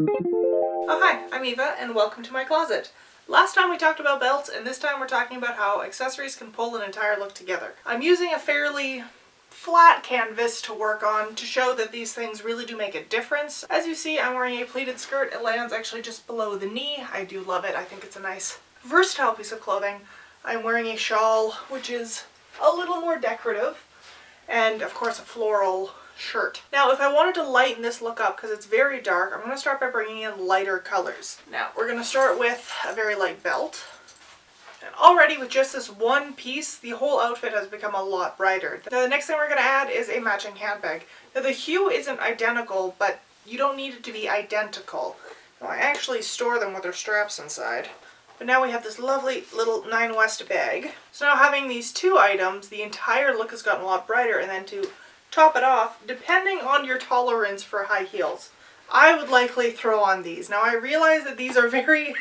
Oh hi, I'm Eva and welcome to my closet. Last time we talked about belts and this time we're talking about how accessories can pull an entire look together. I'm using a fairly flat canvas to work on to show that these things really do make a difference. As you see, I'm wearing a pleated skirt. It lands actually just below the knee. I do love it. I think it's a nice versatile piece of clothing. I'm wearing a shawl which is a little more decorative and of course a floral shirt. Now if I wanted to lighten this look up because it's very dark, I'm going to start by bringing in lighter colors. Now we're going to start with a very light belt. And already with just this one piece, the whole outfit has become a lot brighter. Now the next thing we're going to add is a matching handbag. Now the hue isn't identical, but you don't need it to be identical. Now I actually store them with their straps inside. But now we have this lovely little Nine West bag. So now having these two items, the entire look has gotten a lot brighter. And then to top it off, depending on your tolerance for high heels, I would likely throw on these. Now I realize that these are very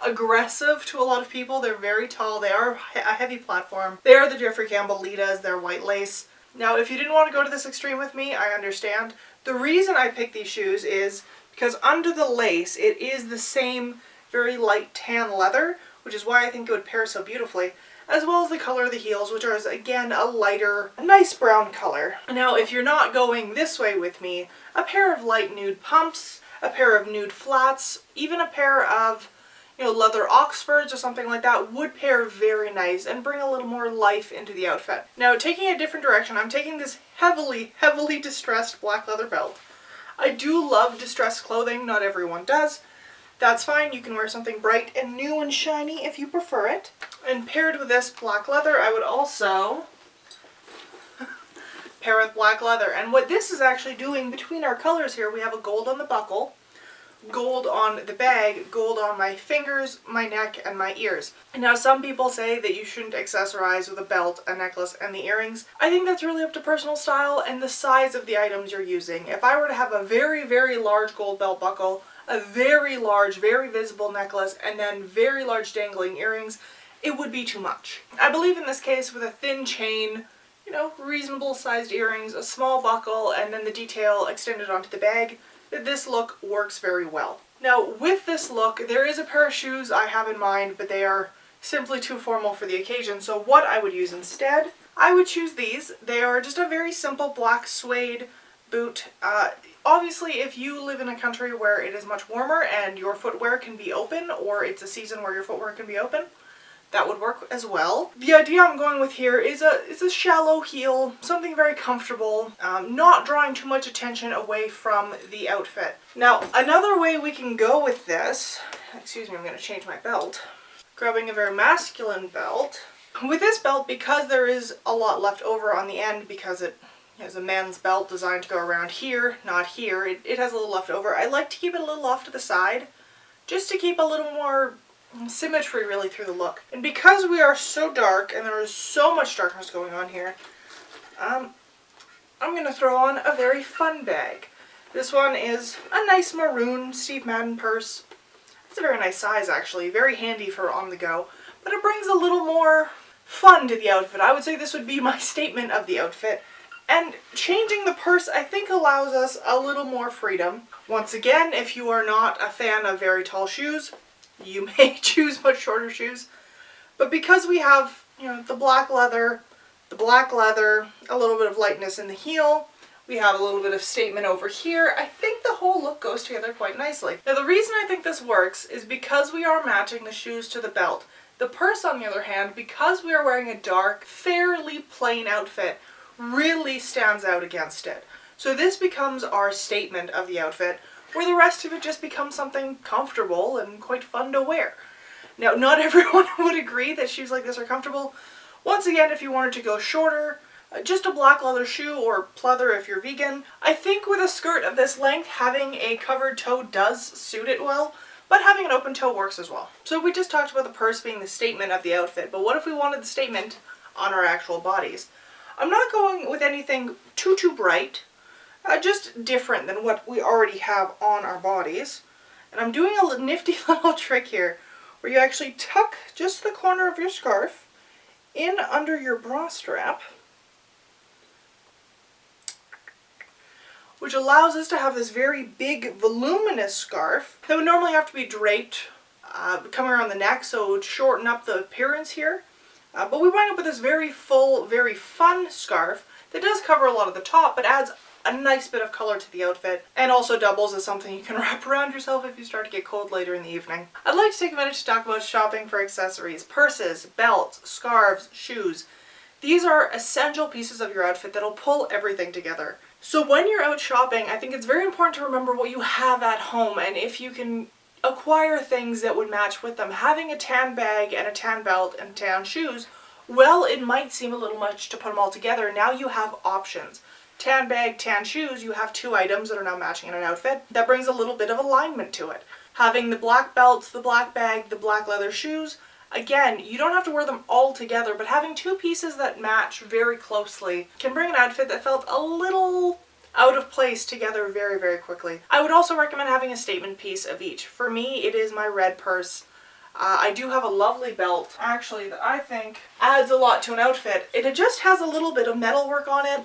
aggressive to a lot of people. They're very tall. They are a heavy platform. They are the Jeffrey Campbell Litas. They're white lace. Now if you didn't want to go to this extreme with me, I understand. The reason I picked these shoes is because under the lace it is the same very light tan leather, which is why I think it would pair so beautifully, as well as the color of the heels, which are again a lighter, nice brown color. Now if you're not going this way with me, a pair of light nude pumps, a pair of nude flats, even a pair of leather Oxfords or something like that would pair very nice and bring a little more life into the outfit. Now taking a different direction, I'm taking this heavily distressed black leather belt. I do love distressed clothing, not everyone does. That's fine, you can wear something bright and new and shiny if you prefer it. And paired with this black leather, I would also pair with black leather. And what this is actually doing between our colors here, we have a gold on the buckle, gold on the bag, gold on my fingers, my neck, and my ears. And now some people say that you shouldn't accessorize with a belt, a necklace, and the earrings. I think that's really up to personal style and the size of the items you're using. If I were to have a very large gold belt buckle, a very large, very visible necklace, and then very large dangling earrings, it would be too much. I believe in this case with a thin chain, reasonable sized earrings, a small buckle, and then the detail extended onto the bag, that this look works very well. Now with this look, there is a pair of shoes I have in mind, but they are simply too formal for the occasion, so what I would use instead, I would choose these. They are just a very simple black suede boot. Obviously if you live in a country where it is much warmer and your footwear can be open, or it's a season where your footwear can be open, that would work as well. The idea I'm going with here is a shallow heel, something very comfortable, not drawing too much attention away from the outfit. Now another way we can go with this, excuse me, I'm going to change my belt, grabbing a very masculine belt. With this belt, because there is a lot left over on the end, because it is a men's belt designed to go around here, not here, it has a little left over. I like to keep it a little off to the side, just to keep a little more symmetry really through the look. And because we are so dark and there is so much darkness going on here, I'm going to throw on a very fun bag. This one is a nice maroon Steve Madden purse. It's a very nice size actually, very handy for on the go, but it brings a little more fun to the outfit. I would say this would be my statement of the outfit. And changing the purse, I think, allows us a little more freedom. Once again, if you are not a fan of very tall shoes, you may choose much shorter shoes. But because we have, the black leather, a little bit of lightness in the heel, we have a little bit of statement over here, I think the whole look goes together quite nicely. Now the reason I think this works is because we are matching the shoes to the belt. The purse, on the other hand, because we are wearing a dark, fairly plain outfit, really stands out against it. So this becomes our statement of the outfit, where the rest of it just becomes something comfortable and quite fun to wear. Now, not everyone would agree that shoes like this are comfortable. Once again, if you wanted to go shorter, just a black leather shoe or pleather if you're vegan. I think with a skirt of this length, having a covered toe does suit it well, but having an open toe works as well. So we just talked about the purse being the statement of the outfit, but what if we wanted the statement on our actual bodies? I'm not going with anything too bright, just different than what we already have on our bodies. And I'm doing a nifty little trick here where you actually tuck just the corner of your scarf in under your bra strap which allows us to have this very big, voluminous scarf that would normally have to be draped coming around the neck, so it would shorten up the appearance here. But we wind up with this very full, very fun scarf that does cover a lot of the top, but adds a nice bit of color to the outfit, and also doubles as something you can wrap around yourself if you start to get cold later in the evening. I'd like to take a minute to talk about shopping for accessories. Purses, belts, scarves, shoes. These are essential pieces of your outfit that'll pull everything together. So when you're out shopping, I think it's very important to remember what you have at home, and if you can acquire things that would match with them. Having a tan bag and a tan belt and tan shoes, well, it might seem a little much to put them all together. Now you have options. Tan bag, tan shoes, you have two items that are now matching in an outfit. That brings a little bit of alignment to it. Having the black belts, the black bag, the black leather shoes, again, you don't have to wear them all together, but having two pieces that match very closely can bring an outfit that felt a little out of place together very, very quickly. I would also recommend having a statement piece of each. For me, it is my red purse. I do have a lovely belt, actually, that I think adds a lot to an outfit. It just has a little bit of metalwork on it,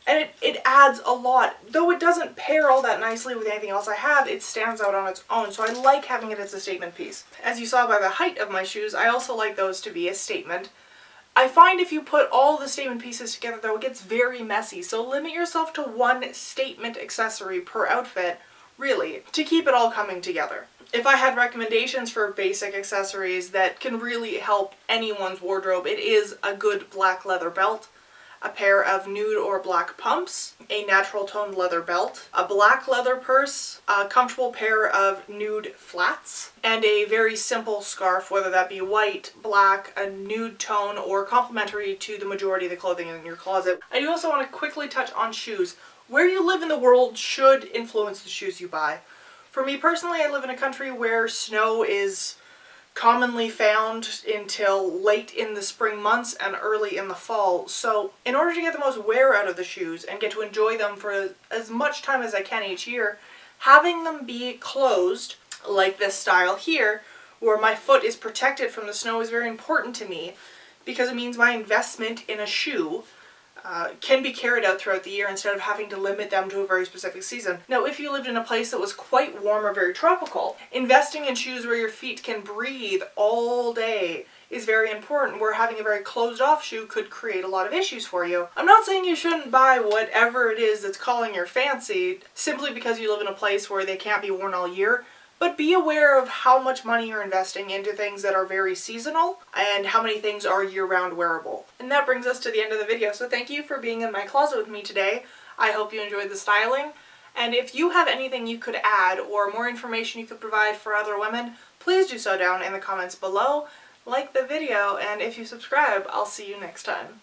and it adds a lot. Though it doesn't pair all that nicely with anything else I have, it stands out on its own, so I like having it as a statement piece. As you saw by the height of my shoes, I also like those to be a statement. I find if you put all the statement pieces together, though, it gets very messy, so limit yourself to one statement accessory per outfit, really, to keep it all coming together. If I had recommendations for basic accessories that can really help anyone's wardrobe, it is a good black leather belt, a pair of nude or black pumps, a natural toned leather belt, a black leather purse, a comfortable pair of nude flats, and a very simple scarf, whether that be white, black, a nude tone, or complementary to the majority of the clothing in your closet. I do also want to quickly touch on shoes. Where you live in the world should influence the shoes you buy. For me personally, I live in a country where snow is commonly found until late in the spring months and early in the fall. So in order to get the most wear out of the shoes and get to enjoy them for as much time as I can each year, having them be closed, like this style here, where my foot is protected from the snow, is very important to me, because it means my investment in a shoe can be carried out throughout the year instead of having to limit them to a very specific season. Now, if you lived in a place that was quite warm or very tropical, investing in shoes where your feet can breathe all day is very important, where having a very closed off shoe could create a lot of issues for you. I'm not saying you shouldn't buy whatever it is that's calling your fancy simply because you live in a place where they can't be worn all year, but be aware of how much money you're investing into things that are very seasonal and how many things are year-round wearable. And that brings us to the end of the video, so thank you for being in my closet with me today. I hope you enjoyed the styling, and if you have anything you could add or more information you could provide for other women, please do so down in the comments below. Like the video, and if you subscribe, I'll see you next time.